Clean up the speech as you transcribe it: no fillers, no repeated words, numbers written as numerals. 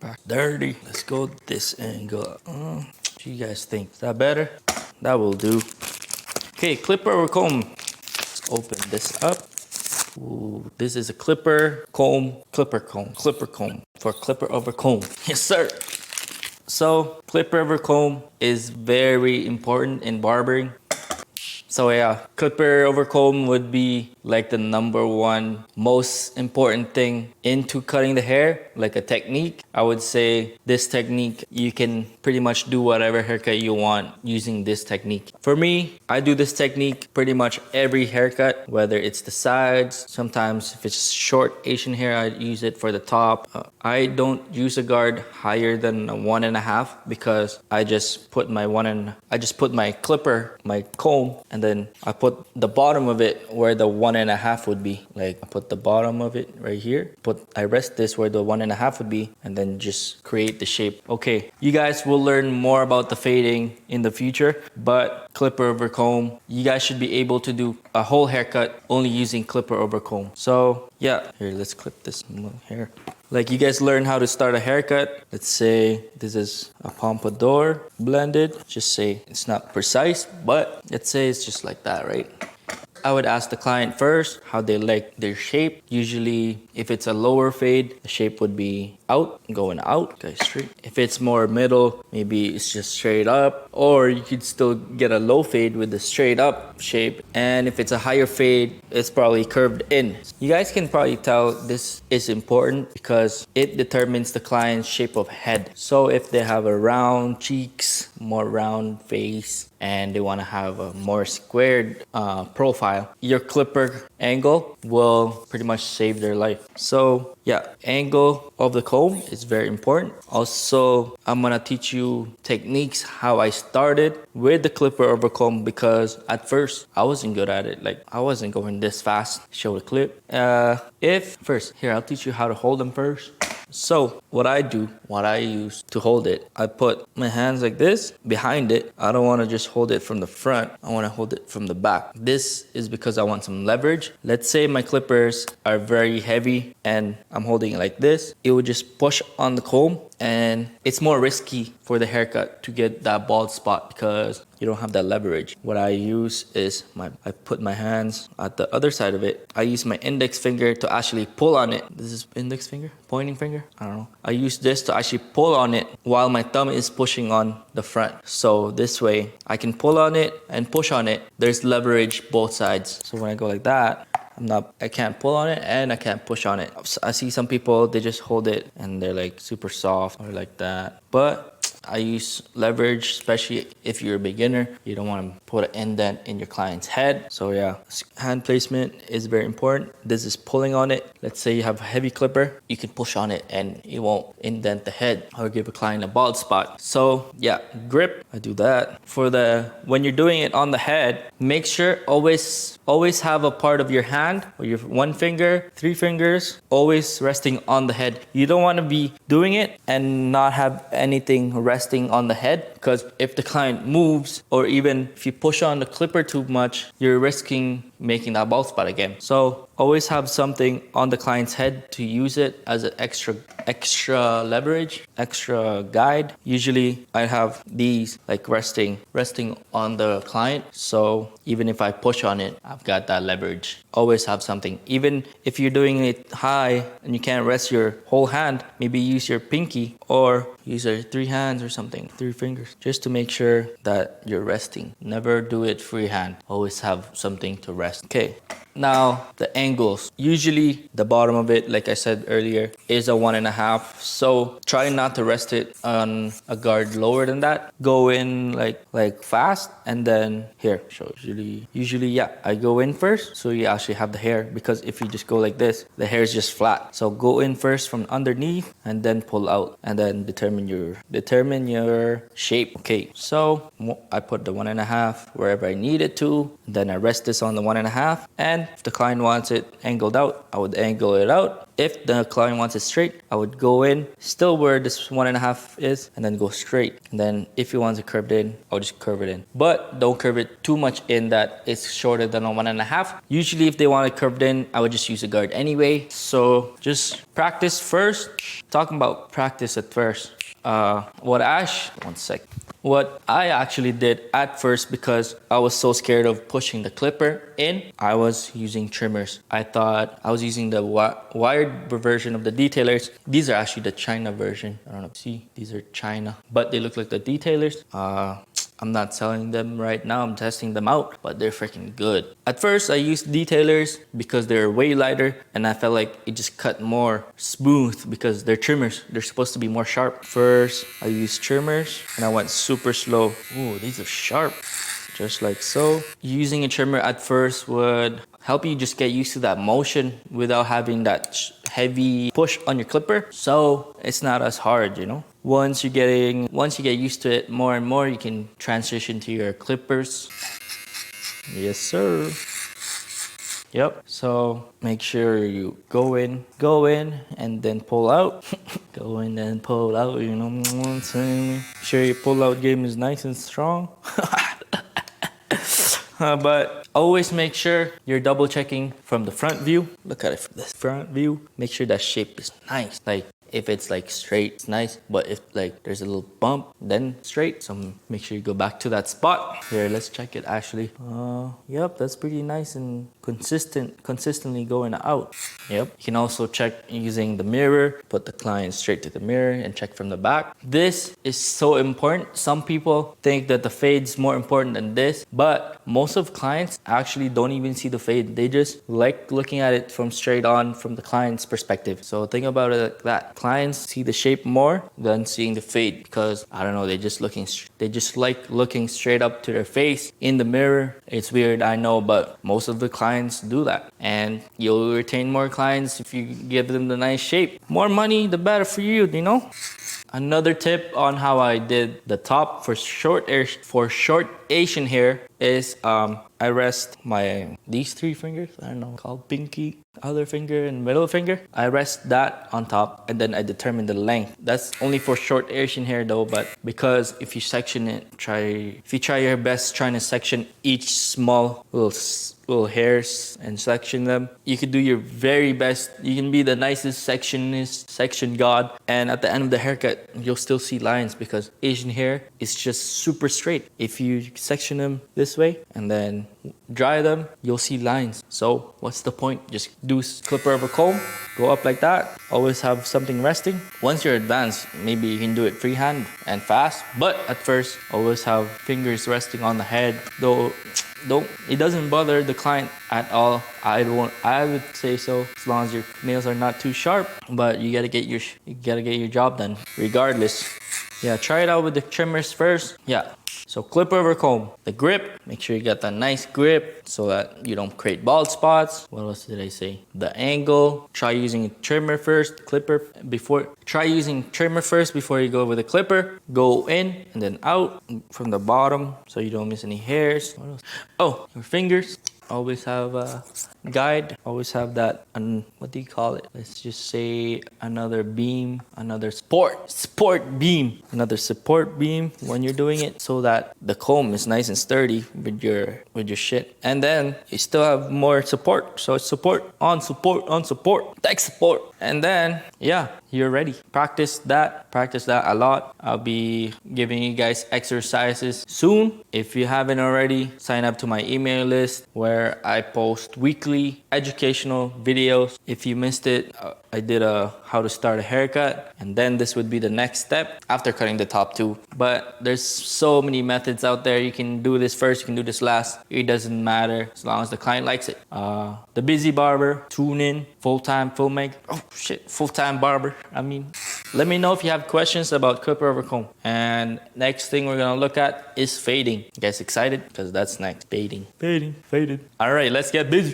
back dirty. Let's go this angle. What do you guys think? Is that better? That will do. Okay, clipper or comb. Let's open this up. Ooh, this is a clipper comb for clipper over comb. Yes, sir. So clipper over comb is very important in barbering. So yeah, clipper over comb would be like the #1 most important thing into cutting the hair, like a technique. I would say this technique, you can pretty much do whatever haircut you want using this technique. For me, I do this technique pretty much every haircut, whether it's the sides. Sometimes if it's short Asian hair, I use it for the top. I don't use a guard higher than a 1.5 because I just put my clipper, my comb, and then I put the bottom of it where the 1.5 would be. Like I put the bottom of it right here. I rest this where the 1.5 would be, and then just create the shape. Okay, you guys will learn more about the fading in the future, but clipper over comb, you guys should be able to do a whole haircut only using clipper over comb. So yeah, here, let's clip this hair. Like you guys learn how to start a haircut. Let's say this is a pompadour blended. Just say it's not precise, but let's say it's just like that, right? I would ask the client first how they like their shape. Usually, if it's a lower fade, the shape would be going out, okay, straight. If it's more middle, maybe it's just straight up, or you could still get a low fade with the straight up shape. And if it's a higher fade, it's probably curved in. You guys can probably tell this is important because it determines the client's shape of head. So if they have a round cheeks, more round face, and they want to have a more squared profile, your clipper angle will pretty much save their life. So yeah, angle of the comb is very important. Also, I'm gonna teach you techniques how I started with the clipper over comb because at first I wasn't good at it. Like I wasn't going this fast. Show the clip. I'll teach you how to hold them first. So what I use to hold it, I put my hands like this behind it. I don't want to just hold it from the front. I want to hold it from the back. This is because I want some leverage. Let's say my clippers are very heavy and I'm holding it like this. It would just push on the comb and it's more risky for the haircut to get that bald spot because you don't have that leverage. What I use is I put my hands at the other side of it. I use my index finger to actually pull on it. This is index finger, pointing finger, I don't know. I use this to actually pull on it while my thumb is pushing on the front. So this way I can pull on it and push on it. There's leverage both sides. So when I go like that, I can't pull on it and I can't push on it. I see some people, they just hold it and they're like super soft or like that. But I use leverage, especially if you're a beginner. You don't want to put an indent in your client's head. So yeah, hand placement is very important. This is pulling on it. Let's say you have a heavy clipper, you can push on it and it won't indent the head or give a client a bald spot. So yeah, grip, I do that. When you're doing it on the head, make sure always have a part of your hand or your 1 finger, 3 fingers, always resting on the head. You don't want to be doing it and not have anything resting on the head because if the client moves or even if you push on the clipper too much, you're risking making that bald spot again. So always have something on the client's head to use it as an extra leverage, extra guide. Usually I have these like resting on the client. So even if I push on it, I've got that leverage. Always have something. Even if you're doing it high and you can't rest your whole hand, maybe use your pinky or use your 3 hands or something, 3 fingers, just to make sure that you're resting. Never do it freehand. Always have something to rest. Okay. Now, the angles. Usually, the bottom of it, like I said earlier, is a 1.5. So, try not to rest it on a guard lower than that. Go in like fast, and then here. So, usually, yeah, I go in first. So, you actually have the hair. Because if you just go like this, the hair is just flat. So, go in first from underneath, and then pull out. And then determine your shape. Okay, so, I put the 1.5 wherever I need it to. Then I rest this on the 1.5. And if the client wants it angled out, I would angle it out. If the client wants it straight, I would go in still where this 1.5 is and then go straight. And then if he wants it curved in, I'll just curve it in. But don't curve it too much in that it's shorter than a 1.5. Usually if they want it curved in, I would just use a guard anyway. So just practice first. Talking about practice at first. What I actually did at first, because I was so scared of pushing the clipper in, I was using trimmers. I thought I was using the wired version of the detailers. These are actually the China version. I don't know. See, these are China, but they look like the detailers. I'm not selling them right now. I'm testing them out, but they're freaking good. At first, I used detailers because they're way lighter, and I felt like it just cut more smooth because they're trimmers. They're supposed to be more sharp. First, I used trimmers, and I went super slow. Ooh, these are sharp. Just like so. Using a trimmer at first would help you just get used to that motion without having that heavy push on your clipper. So it's not as hard, you know. Once you get used to it more and more, you can transition to your clippers. Yes, sir. Yep. So make sure you go in, and then pull out. Go in and pull out, you know what I'm saying? Make sure your pull out game is nice and strong. But always make sure you're double checking from the front view. Look at it from the front view. Make sure that shape is nice. Like if it's like straight, it's nice. But if like there's a little bump, then straight. So make sure you go back to that spot. Here, let's check it actually. Yep, that's pretty nice and consistently going out. Yep. You can also check using the mirror. Put the client straight to the mirror and check from the back. This is so important. Some people think that the fade's more important than this, but most of clients actually don't even see the fade. They just like looking at it from straight on from the client's perspective. So think about it like that. Clients see the shape more than seeing the fade because I don't know, they just like looking straight up to their face in the mirror. It's weird, I know, but most of the clients do that, and you'll retain more clients if you give them the nice shape. More money, the better for you, you know. Another tip on how I did the top for short Asian hair is I rest these 3 fingers, I don't know, called pinky, other finger, and middle finger. I rest that on top, and then I determine the length. That's only for short Asian hair though, but because if you section it, if you try your best trying to section each small little hairs and section them, you could do your very best. You can be the nicest section god, and at the end of the haircut you'll still see lines because Asian hair is just super straight. If you section them this way and then dry them, you'll see lines. So what's the point? Just do clipper over comb, go up like that. Always have something resting. Once you're advanced, maybe you can do it freehand and fast, but at first always have fingers resting on the head. Though it doesn't bother the client at all. I would say so, as long as your nails are not too sharp, but you gotta get your job done regardless. Yeah, try it out with the trimmers first. Yeah. So clip over comb. The grip, make sure you got that nice grip so that you don't create bald spots. What else did I say? The angle. Try using a trimmer first, Try using trimmer first before you go with the clipper. Go in and then out from the bottom so you don't miss any hairs. What else? Oh, your fingers. Always have a guide. Always have that, what do you call it? Let's just say another beam, another support beam. Another support beam when you're doing it so that the comb is nice and sturdy with your shit. And then you still have more support. So it's support, on support, tech support. And then, yeah, you're ready. Practice that a lot. I'll be giving you guys exercises soon. If you haven't already, sign up to my email list where I post weekly educational videos. If you missed it, I did a how to start a haircut, and then this would be the next step after cutting the top 2. But there's so many methods out there. You can do this first, you can do this last. It doesn't matter as long as the client likes it. The Busy Barber, tune in, full-time filmmaker. Oh shit, full-time barber. Let me know if you have questions about clipper over comb. And next thing we're gonna look at is fading. You guys excited? Because that's next. Fading. Faded. All right, let's get busy.